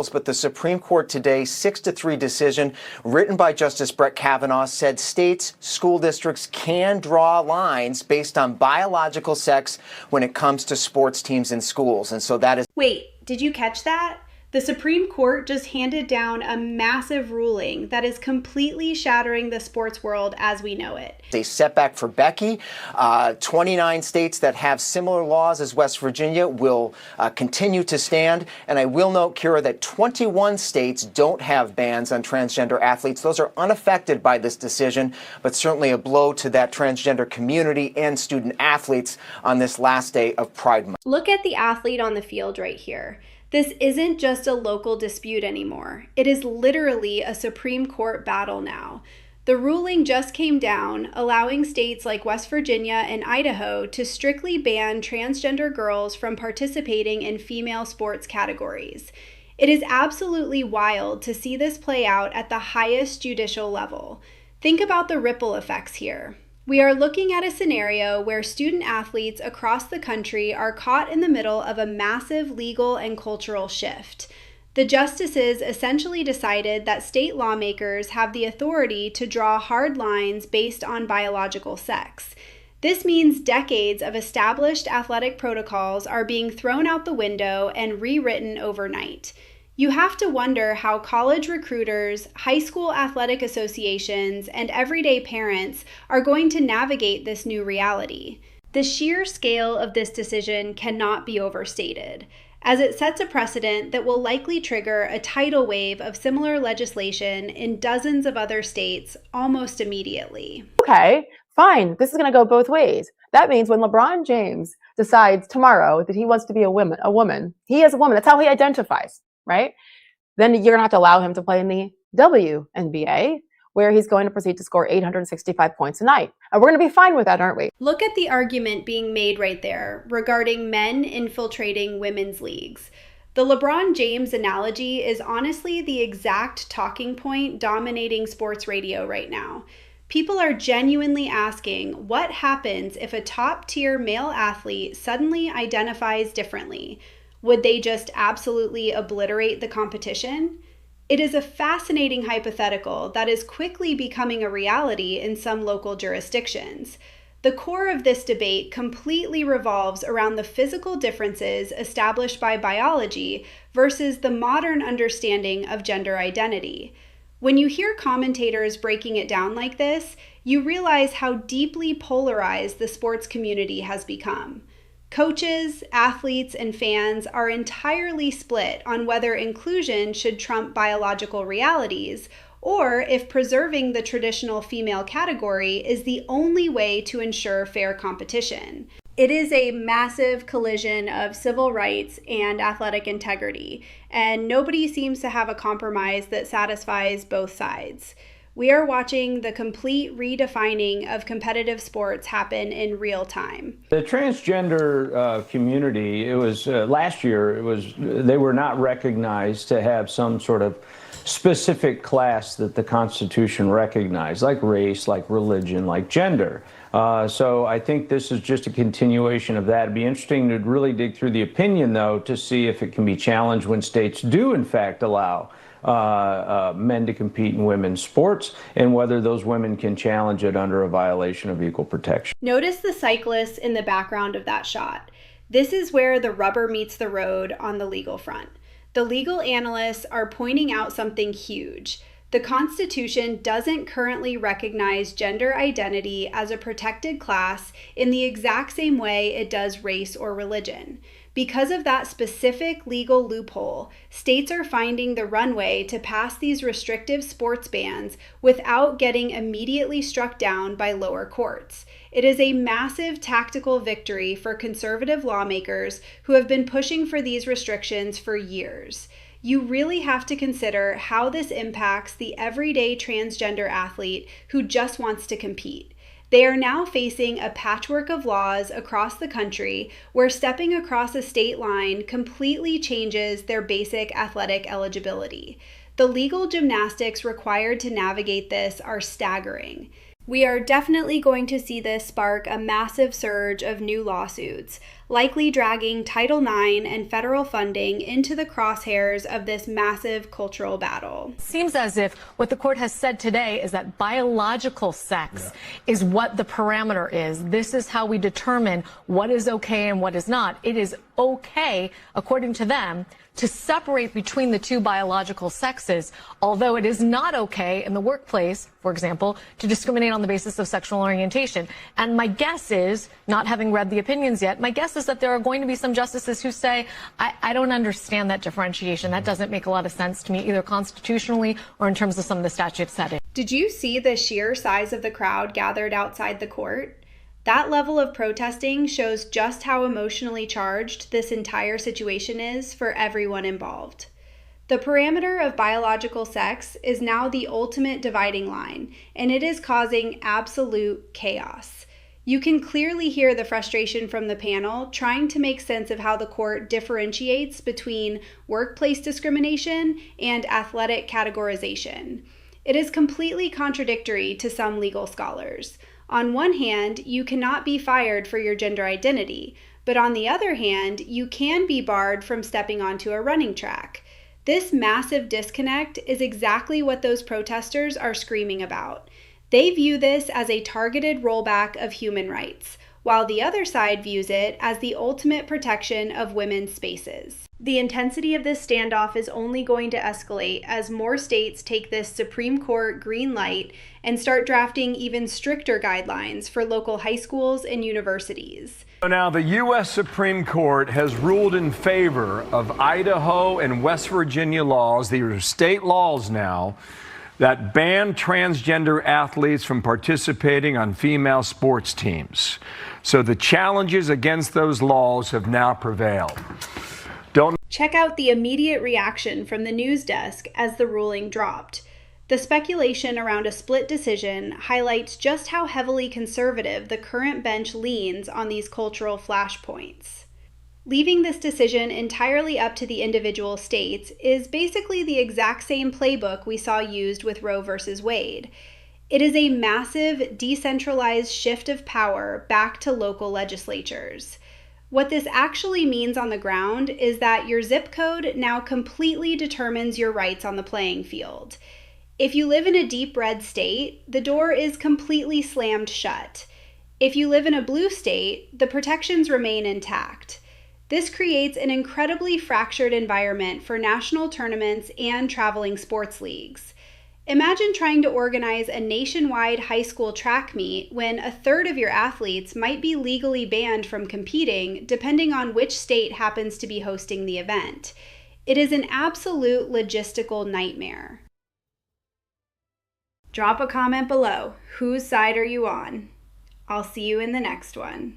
But the Supreme Court today, 6-3 decision written by Justice Brett Kavanaugh, said states, school districts can draw lines based on biological sex when it comes to sports teams in schools. And so that is... Wait, did you catch that? The Supreme Court just handed down a massive ruling that is completely shattering the sports world as we know it. A setback for Becky. 29 states that have similar laws as West Virginia will continue to stand. And I will note, Kira, that 21 states don't have bans on transgender athletes. Those are unaffected by this decision, but certainly a blow to that transgender community and student athletes on this last day of Pride Month. Look at the athlete on the field right here. This isn't just a local dispute anymore. It is literally a Supreme Court battle now. The ruling just came down, allowing states like West Virginia and Idaho to strictly ban transgender girls from participating in female sports categories. It is absolutely wild to see this play out at the highest judicial level. Think about the ripple effects here. We are looking at a scenario where student athletes across the country are caught in the middle of a massive legal and cultural shift. The justices essentially decided that state lawmakers have the authority to draw hard lines based on biological sex. This means decades of established athletic protocols are being thrown out the window and rewritten overnight. You have to wonder how college recruiters, high school athletic associations, and everyday parents are going to navigate this new reality. The sheer scale of this decision cannot be overstated, as it sets a precedent that will likely trigger a tidal wave of similar legislation in dozens of other states almost immediately. Okay, fine. This is going to go both ways. That means when LeBron James decides tomorrow that he wants to be a woman, he is a woman. That's how he identifies. Right? Then you're going to have to allow him to play in the WNBA, where he's going to proceed to score 865 points a night. And we're going to be fine with that, aren't we? Look at the argument being made right there regarding men infiltrating women's leagues. The LeBron James analogy is honestly the exact talking point dominating sports radio right now. People are genuinely asking what happens if a top-tier male athlete suddenly identifies differently. Would they just absolutely obliterate the competition? It is a fascinating hypothetical that is quickly becoming a reality in some local jurisdictions. The core of this debate completely revolves around the physical differences established by biology versus the modern understanding of gender identity. When you hear commentators breaking it down like this, you realize how deeply polarized the sports community has become. Coaches, athletes, and fans are entirely split on whether inclusion should trump biological realities, or if preserving the traditional female category is the only way to ensure fair competition. It is a massive collision of civil rights and athletic integrity, and nobody seems to have a compromise that satisfies both sides. We are watching the complete redefining of competitive sports happen in real time. The transgender community, it was last year, they were not recognized to have some sort of specific class that the Constitution recognized, like race, like religion, like gender. So I think this is just a continuation of that. It'd be interesting to really dig through the opinion, though, to see if it can be challenged when states do, in fact, allow men to compete in women's sports, and whether those women can challenge it under a violation of equal protection. Notice the cyclists in the background of that shot. This is where the rubber meets the road on the legal front. The legal analysts are pointing out something huge. The Constitution doesn't currently recognize gender identity as a protected class in the exact same way it does race or religion. Because of that specific legal loophole, states are finding the runway to pass these restrictive sports bans without getting immediately struck down by lower courts. It is a massive tactical victory for conservative lawmakers who have been pushing for these restrictions for years. You really have to consider how this impacts the everyday transgender athlete who just wants to compete. They are now facing a patchwork of laws across the country where stepping across a state line completely changes their basic athletic eligibility. The legal gymnastics required to navigate this are staggering. We are definitely going to see this spark a massive surge of new lawsuits, likely dragging Title IX and federal funding into the crosshairs of this massive cultural battle. Seems as if what the court has said today is that biological sex is what the parameter is. This is how we determine what is okay and what is not. It is okay, according to them, to separate between the two biological sexes, although it is not okay in the workplace, for example, to discriminate on the basis of sexual orientation. And my guess is, not having read the opinions yet, my guess is that there are going to be some justices who say, I don't understand that differentiation. That doesn't make a lot of sense to me, either constitutionally or in terms of some of the statutes set in. Did you see the sheer size of the crowd gathered outside the court? That level of protesting shows just how emotionally charged this entire situation is for everyone involved. The parameter of biological sex is now the ultimate dividing line, and it is causing absolute chaos. You can clearly hear the frustration from the panel trying to make sense of how the court differentiates between workplace discrimination and athletic categorization. It is completely contradictory to some legal scholars. On one hand, you cannot be fired for your gender identity, but on the other hand, you can be barred from stepping onto a running track. This massive disconnect is exactly what those protesters are screaming about. They view this as a targeted rollback of human rights, while the other side views it as the ultimate protection of women's spaces. The intensity of this standoff is only going to escalate as more states take this Supreme Court green light and start drafting even stricter guidelines for local high schools and universities. Now, the U.S. Supreme Court has ruled in favor of Idaho and West Virginia laws, these are state laws now, that ban transgender athletes from participating on female sports teams. So the challenges against those laws have now prevailed. Check out the immediate reaction from the news desk as the ruling dropped. The speculation around a split decision highlights just how heavily conservative the current bench leans on these cultural flashpoints. Leaving this decision entirely up to the individual states is basically the exact same playbook we saw used with Roe v. Wade. It is a massive, decentralized shift of power back to local legislatures. What this actually means on the ground is that your zip code now completely determines your rights on the playing field. If you live in a deep red state, the door is completely slammed shut. If you live in a blue state, the protections remain intact. This creates an incredibly fractured environment for national tournaments and traveling sports leagues. Imagine trying to organize a nationwide high school track meet when a third of your athletes might be legally banned from competing depending on which state happens to be hosting the event. It is an absolute logistical nightmare. Drop a comment below. Whose side are you on? I'll see you in the next one.